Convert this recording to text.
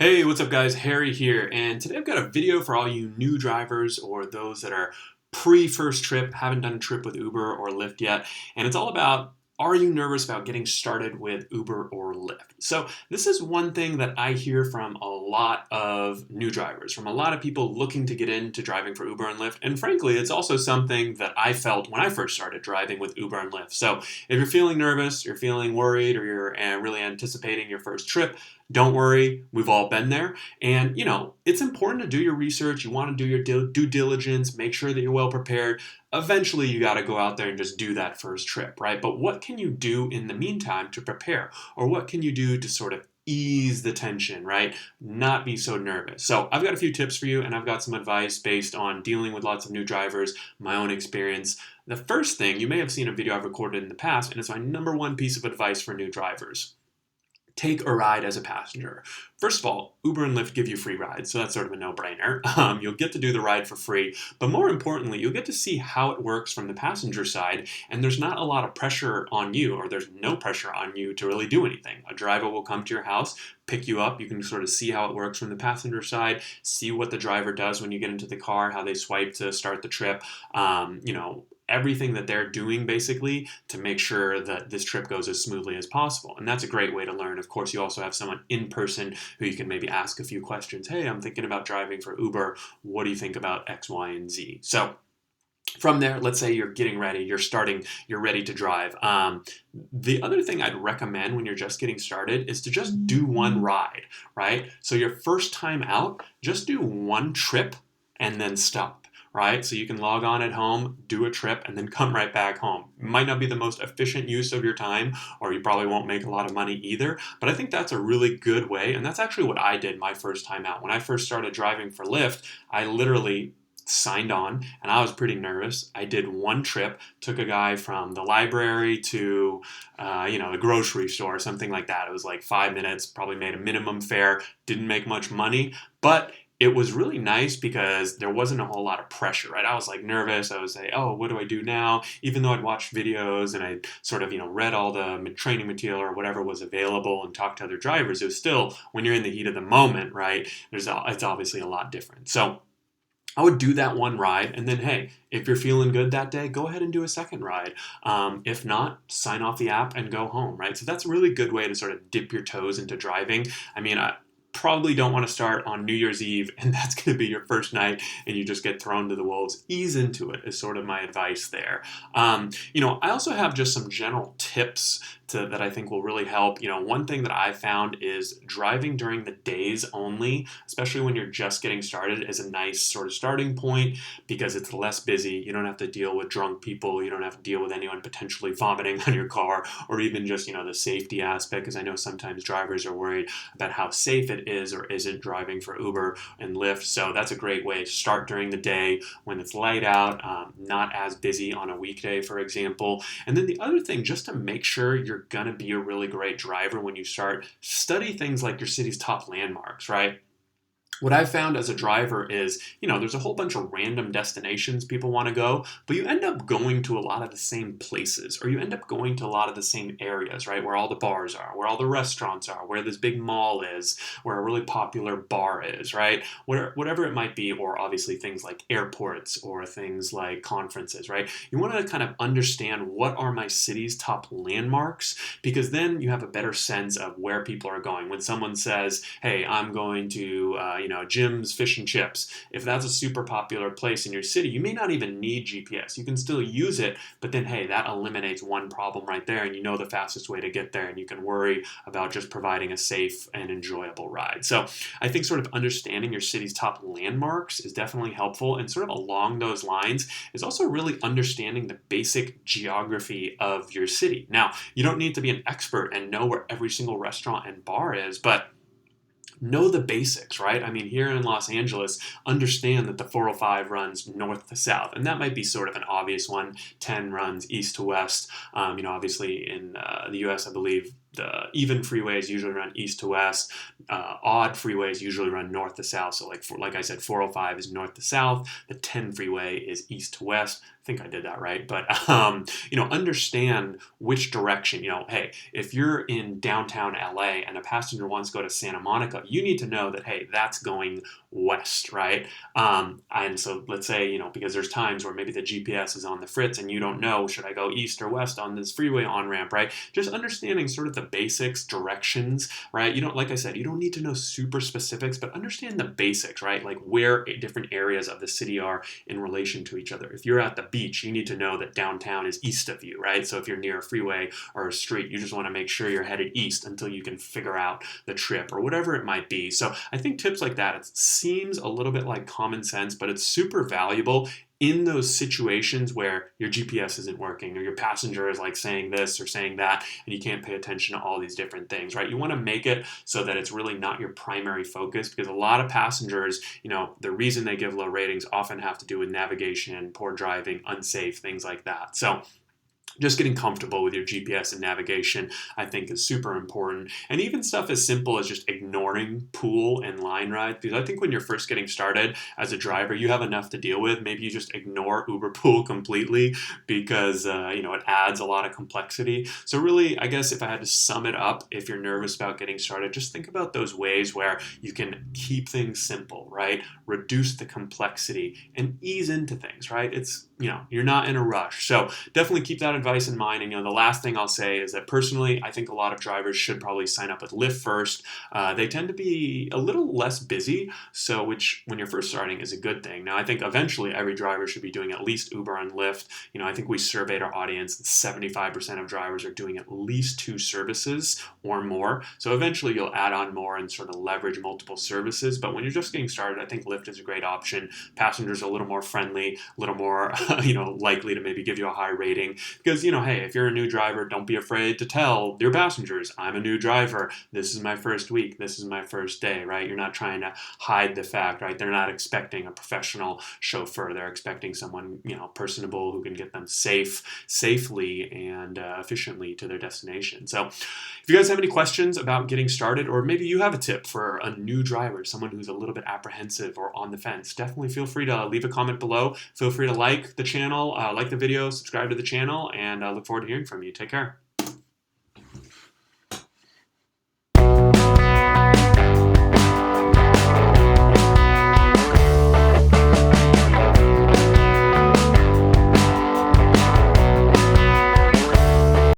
Hey, what's up guys? Harry here, and today I've got a video for all you new drivers or those that are pre-first trip, haven't done a trip with Uber or Lyft yet, and it's all about, are you nervous about getting started with Uber or Lyft? So this is one thing that I hear from a lot of new drivers, from a lot of people looking to get into driving for Uber and Lyft, and frankly, it's also something that I felt when I first started driving with Uber and Lyft. So if you're feeling nervous, you're feeling worried, or you're really anticipating your first trip, don't worry, we've all been there. And, it's important to do your research. You want to do your due diligence, make sure that you're well prepared. Eventually, you got to go out there and just do that first trip, right? But what can you do in the meantime to prepare? Or what can you do to sort of ease the tension, right? Not be so nervous. So I've got a few tips for you, and I've got some advice based on dealing with lots of new drivers, my own experience. The first thing, you may have seen a video I've recorded in the past, and it's my number one piece of advice for new drivers. Take a ride as a passenger. First of all, Uber and Lyft give you free rides, so that's sort of a no-brainer. You'll get to do the ride for free, but more importantly, you'll get to see how it works from the passenger side, and there's not a lot of pressure on you, or there's no pressure on you to really do anything. A driver will come to your house, pick you up. You can sort of see how it works from the passenger side, see what the driver does when you get into the car, how they swipe to start the trip, everything that they're doing basically to make sure that this trip goes as smoothly as possible. And that's a great way to learn. Of course, you also have someone in person who you can maybe ask a few questions. Hey, I'm thinking about driving for Uber. What do you think about X, Y, and Z? So from there, let's say you're getting ready, you're ready to drive. The other thing I'd recommend when you're just getting started is to just do one ride, right? So your first time out, just do one trip and then stop. Right? So you can log on at home, do a trip, and then come right back home. It might not be the most efficient use of your time, or you probably won't make a lot of money either, but I think that's a really good way, and that's actually what I did my first time out. When I first started driving for Lyft, I literally signed on, and I was pretty nervous. I did one trip, took a guy from the library to, the grocery store, something like that. It was like 5 minutes, probably made a minimum fare, didn't make much money, but it was really nice because there wasn't a whole lot of pressure, right? I was like nervous. I was like, oh, what do I do now? Even though I'd watched videos and I sort of, read all the training material or whatever was available and talked to other drivers, it was still, when you're in the heat of the moment, right? It's obviously a lot different. So I would do that one ride, and then, hey, if you're feeling good that day, go ahead and do a second ride. If not, sign off the app and go home, right? So that's a really good way to sort of dip your toes into driving. I mean, I probably don't want to start on New Year's Eve, and that's going to be your first night, and you just get thrown to the wolves. Ease into it is sort of my advice there. I also have just some general tips that I think will really help. One thing that I've found is driving during the days only, especially when you're just getting started, is a nice sort of starting point because it's less busy. You don't have to deal with drunk people. You don't have to deal with anyone potentially vomiting on your car, or even just, the safety aspect, because I know sometimes drivers are worried about how safe it is or isn't driving for Uber and Lyft. So that's a great way to start during the day when it's light out, not as busy on a weekday, for example. And then the other thing, just to make sure you're going to be a really great driver when you start, study things like your city's top landmarks, right? What I've found as a driver is, there's a whole bunch of random destinations people want to go, but you end up going to a lot of the same places, or you end up going to a lot of the same areas, right? Where all the bars are, where all the restaurants are, where this big mall is, where a really popular bar is, right? Whatever it might be, or obviously things like airports or things like conferences, right? You want to kind of understand, what are my city's top landmarks, because then you have a better sense of where people are going. When someone says, hey, I'm going to, Jim's Fish and Chips. If that's a super popular place in your city, you may not even need GPS. You can still use it, but then, hey, that eliminates one problem right there, and you know the fastest way to get there, and you can worry about just providing a safe and enjoyable ride. So I think sort of understanding your city's top landmarks is definitely helpful, and sort of along those lines is also really understanding the basic geography of your city. Now, you don't need to be an expert and know where every single restaurant and bar is, but know the basics, right? I mean, here in Los Angeles, understand that the 405 runs north to south, and that might be sort of an obvious one. 10 runs east to west. Obviously in the U.S., I believe the even freeways usually run east to west. Odd freeways usually run north to south. So like I said, 405 is north to south. The 10 freeway is east to west. think I did that right, but understand which direction. Hey, if you're in downtown LA and a passenger wants to go to Santa Monica, you need to know that, hey, that's going west, right? And so let's say, because there's times where maybe the GPS is on the fritz and you don't know, should I go east or west on this freeway on ramp, right? Just understanding sort of the basics, directions, right? Like I said, you don't need to know super specifics, but understand the basics, right? Like where different areas of the city are in relation to each other. If you're at the beach, you need to know that downtown is east of you, right? So if you're near a freeway or a street, you just want to make sure you're headed east until you can figure out the trip or whatever it might be. So I think tips like that, it seems a little bit like common sense, but it's super valuable in those situations where your GPS isn't working or your passenger is like saying this or saying that and you can't pay attention to all these different things, right? You want to make it so that it's really not your primary focus, because a lot of passengers, the reason they give low ratings often have to do with navigation, poor driving, unsafe, things like that. So just getting comfortable with your GPS and navigation, I think, is super important. And even stuff as simple as just ignoring pool and line rides, because I think when you're first getting started as a driver, you have enough to deal with. Maybe you just ignore Uber Pool completely because, it adds a lot of complexity. So really, I guess if I had to sum it up, if you're nervous about getting started, just think about those ways where you can keep things simple, right? Reduce the complexity and ease into things, right? It's, you're not in a rush. So definitely keep that advice in mind. And the last thing I'll say is that personally, I think a lot of drivers should probably sign up with Lyft first. They tend to be a little less busy, so which when you're first starting is a good thing. Now, I think eventually every driver should be doing at least Uber and Lyft. I think we surveyed our audience, and 75% of drivers are doing at least 2 services or more. So eventually you'll add on more and sort of leverage multiple services. But when you're just getting started, I think Lyft is a great option. Passengers are a little more friendly, a little more likely to maybe give you a high rating. Because, hey, if you're a new driver, don't be afraid to tell your passengers, I'm a new driver. This is my first week. This is my first day, right? You're not trying to hide the fact, right? They're not expecting a professional chauffeur. They're expecting someone, personable who can get them safely and efficiently to their destination. So if you guys have any questions about getting started, or maybe you have a tip for a new driver, someone who's a little bit apprehensive or on the fence, definitely feel free to leave a comment below. Feel free to like the channel, like the video, subscribe to the channel, and I look forward to hearing from you. Take care.